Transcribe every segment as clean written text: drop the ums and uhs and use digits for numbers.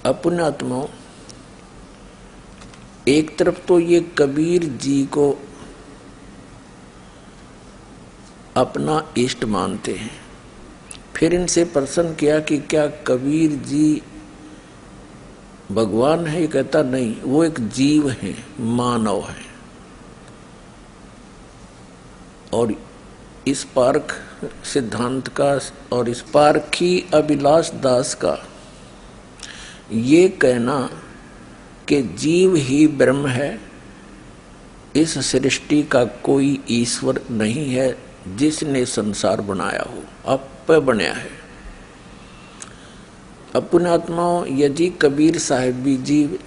अपने आत्माओं, एक तरफ तो ये कबीर जी को अपना इष्ट मानते हैं, फिर इनसे प्रश्न किया कि क्या कबीर जी भगवान है? ये कहता नहीं, वो एक जीव है, मानव है। और इस पारख सिद्धांत का और इस पारखी अभिलाष दास का ये कहना कि जीव ही ब्रह्म है, इस सृष्टि का कोई ईश्वर नहीं है जिसने संसार बनाया हो, आपे बनया है। अपने आत्माओं, यदि कबीर साहिब भी जीव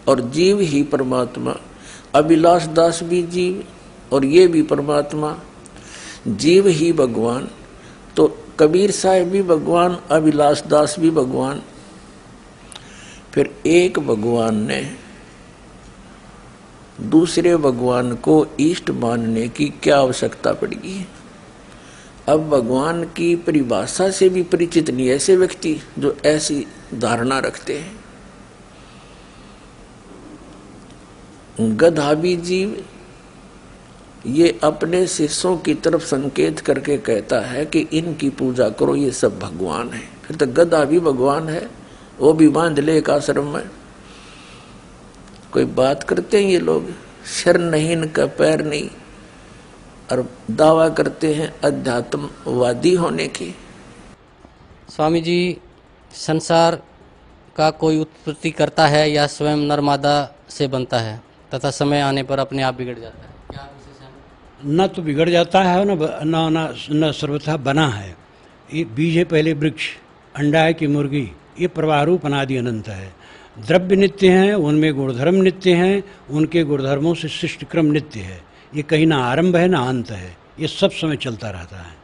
और जीव ही परमात्मा, अभिलाष दास भी जीव और ये भी परमात्मा, जीव ही भगवान, तो कबीर साहिब भी भगवान, अभिलाष दास भी भगवान। फिर एक भगवान ने दूसरे भगवान को इष्ट मानने की क्या आवश्यकता पड़ेगी? अब भगवान की परिभाषा से भी परिचित नहीं ऐसे व्यक्ति जो ऐसी धारणा रखते हैं। गधा भी जीव, ये अपने शिष्यों की तरफ संकेत करके कहता है कि इनकी पूजा करो, ये सब भगवान है। फिर तो गधा भी भगवान है, वो भी बांध ले एक आश्रम में। कोई बात करते हैं ये लोग, सिर नहीं इनका, पैर नहीं, और दावा करते हैं अध्यात्मवादी होने की। स्वामी जी, संसार का कोई उत्पत्ति करता है या स्वयं नरमादा से बनता है तथा समय आने पर अपने आप बिगड़ जाता है? क्या आप इससे सहमत? न तो बिगड़ जाता है न सर्वथा बना है। ये बीज है पहले वृक्ष, अंडा है कि मुर्गी, ये प्रवाह रूप अनादि अनंत है। द्रव्य नित्य हैं, उनमें गुणधर्म नित्य हैं, उनके गुणधर्मों से सृष्टि क्रम नित्य है। ये कहीं ना आरंभ है ना अंत है, ये सब समय चलता रहता है।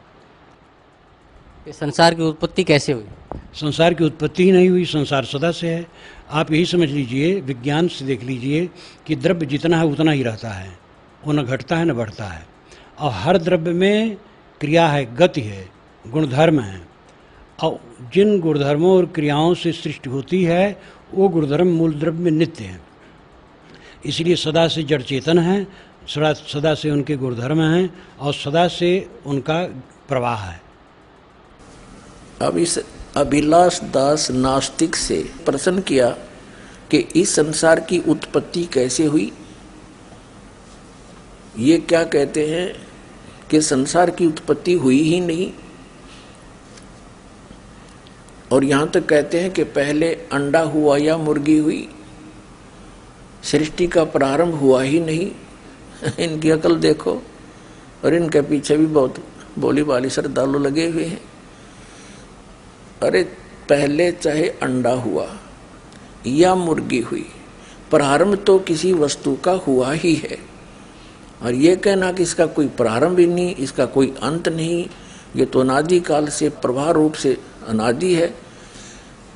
ये संसार की उत्पत्ति कैसे हुई? संसार की उत्पत्ति ही नहीं हुई, संसार सदा से है। आप यही समझ लीजिए, विज्ञान से देख लीजिए कि द्रव्य जितना है उतना ही रहता है, वो न घटता है न बढ़ता है। और हर द्रव्य में क्रिया है, गति है, गुणधर्म है, और जिन गुणधर्मों और क्रियाओं से सृष्टि होती है वो गुणधर्म मूल द्रव्य में नित्य है। इसलिए सदा से जड़ चेतन है, सदा से उनके गुणधर्म हैं और सदा से उनका प्रवाह है। अब इस अभिलाष दास नास्तिक से प्रश्न किया कि इस संसार की उत्पत्ति कैसे हुई। ये क्या कहते हैं कि संसार की उत्पत्ति हुई ही नहीं, और यहां तक कहते हैं कि पहले अंडा हुआ या मुर्गी हुई, सृष्टि का प्रारंभ हुआ ही नहीं। इनकी अकल देखो, और इनके पीछे भी बहुत बोली वाली श्रद्धालु लगे हुए हैं। अरे पहले चाहे अंडा हुआ या मुर्गी हुई, प्रारंभ तो किसी वस्तु का हुआ ही है। और ये कहना कि इसका कोई प्रारंभ ही नहीं, इसका कोई अंत नहीं, ये तो अनादि काल से प्रवाह रूप से अनादि है।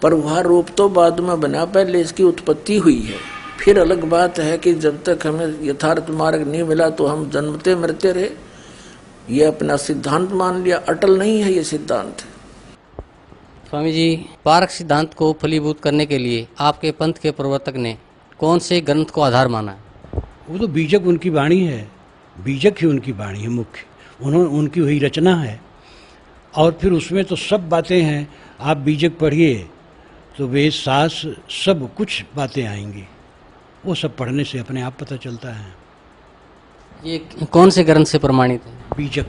प्रवाह रूप तो बाद में बना, पहले इसकी उत्पत्ति हुई है। फिर अलग बात है कि जब तक हमें यथार्थ मार्ग नहीं मिला तो हम जन्मते मरते रहे। ये अपना सिद्धांत मान लिया, अटल नहीं है ये सिद्धांत। स्वामी जी, पारख सिद्धांत को फलीभूत करने के लिए आपके पंथ के प्रवर्तक ने कौन से ग्रंथ को आधार माना है? वो तो बीजक उनकी वाणी है, बीजक ही उनकी वाणी है मुख्य, उनकी वही रचना है। और फिर उसमें तो सब बातें हैं, आप बीजक पढ़िए तो वेद शास्त्र सब कुछ बातें आएंगी, वो सब पढ़ने से अपने आप पता चलता है। ये कौन से ग्रंथ से प्रमाणित है? बीजक,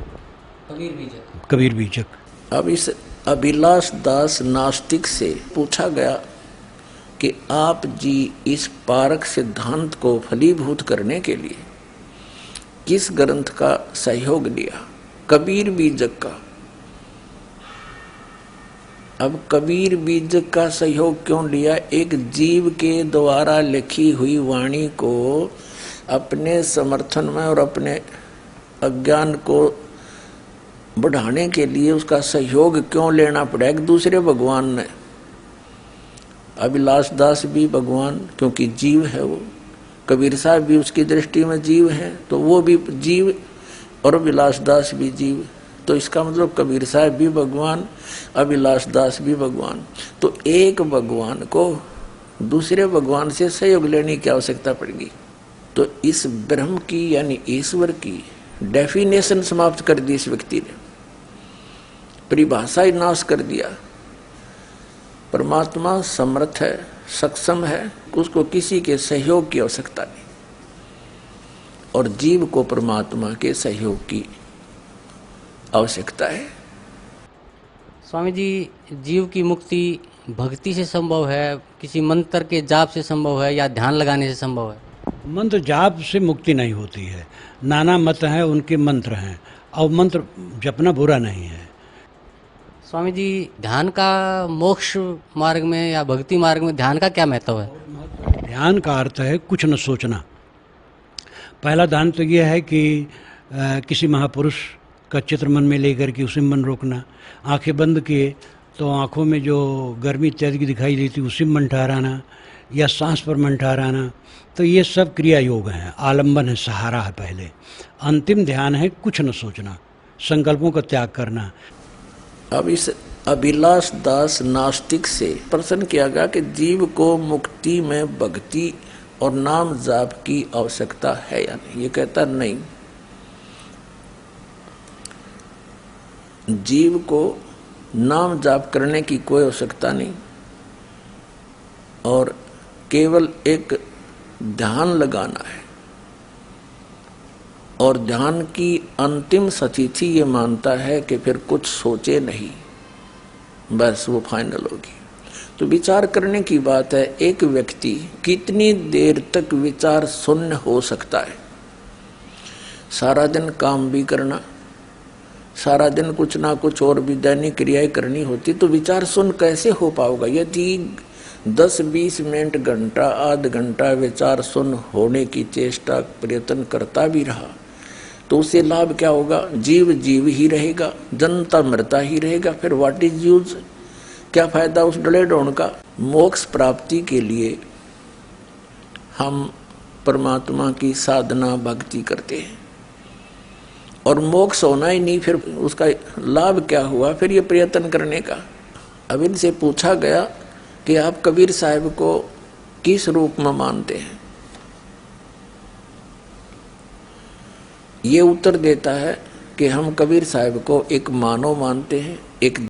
कबीर बीजक। कबीर बीजक। अब इस अभिलाष दास नास्तिक से पूछा गया कि आप जी इस पारक सिद्धांत को फलीभूत करने के लिए किस ग्रंथ का सहयोग लिया? कबीर बीजक का। अब कबीर बीजक का सहयोग क्यों लिया? एक जीव के द्वारा लिखी हुई वाणी को अपने समर्थन में और अपने अज्ञान को बढ़ाने के लिए उसका सहयोग क्यों लेना पड़ा एक दूसरे भगवान ने? अभिलाष दास भी भगवान, क्योंकि जीव है वो, कबीर साहब भी उसकी दृष्टि में जीव हैं, तो वो भी जीव और अभिलाष दास भी जीव। तो इसका मतलब कबीर साहब भी भगवान, अभिलाष दास भी भगवान। तो एक भगवान को दूसरे भगवान से सहयोग लेने की आवश्यकता पड़ेगी। तो इस ब्रह्म की यानी ईश्वर की डेफिनेशन समाप्त कर दी इस व्यक्ति ने, परिभाषा ही नाश कर दिया। परमात्मा समर्थ है, सक्षम है, उसको किसी के सहयोग की आवश्यकता नहीं, और जीव को परमात्मा के सहयोग की आवश्यकता है। स्वामी जी, जीव की मुक्ति भक्ति से संभव है, किसी मंत्र के जाप से संभव है, या ध्यान लगाने से संभव है? मंत्र जाप से मुक्ति नहीं होती है। नाना मत हैं, उनके मंत्र हैं, और मंत्र जपना बुरा नहीं है। स्वामी जी, ध्यान का मोक्ष मार्ग में या भक्ति मार्ग में ध्यान का क्या महत्व है? ध्यान का अर्थ है कुछ न सोचना। पहला ध्यान तो यह है कि किसी महापुरुष का चित्र मन में लेकर के उसे मन रोकना, आंखें बंद किए तो आंखों में जो गर्मी इत्यादि की दिखाई देती उसी में मन ठहराना, या सांस पर मन ठहराना। तो ये सब क्रिया योग हैं, आलंबन है, सहारा है पहले। अंतिम ध्यान है कुछ न सोचना, संकल्पों का त्याग करना। अब इस अभिलाष दास नास्तिक से प्रश्न किया गया कि जीव को मुक्ति में भक्ति और नाम जाप की आवश्यकता है या नहीं। ये कहता नहीं, जीव को नाम जाप करने की कोई आवश्यकता नहीं, और केवल एक ध्यान लगाना है। और ध्यान की अंतिम स्थिति ये मानता है कि फिर कुछ सोचे नहीं, बस वो फाइनल होगी। तो विचार करने की बात है, एक व्यक्ति कितनी देर तक विचार शून्य हो सकता है? सारा दिन काम भी करना, सारा दिन कुछ ना कुछ और भी दैनिक क्रियाएं करनी होती, तो विचार शून्य कैसे हो पाओगा? यदि 10-20 मिनट, घंटा, आध घंटा विचार शून्य होने की चेष्टा प्रयत्न करता भी रहा, तो उससे लाभ क्या होगा? जीव जीव ही रहेगा, जनता मरता ही रहेगा। फिर व्हाट इज यूज? क्या फायदा उस डले ढोण का? मोक्ष प्राप्ति के लिए हम परमात्मा की साधना भक्ति करते हैं, और मोक्ष होना ही नहीं, फिर उसका लाभ क्या हुआ फिर ये प्रयत्न करने का? अब इनसे पूछा गया कि आप कबीर साहब को किस रूप में मानते हैं? ये उत्तर देता है कि हम कबीर साहब को एक मानव मानते हैं, एक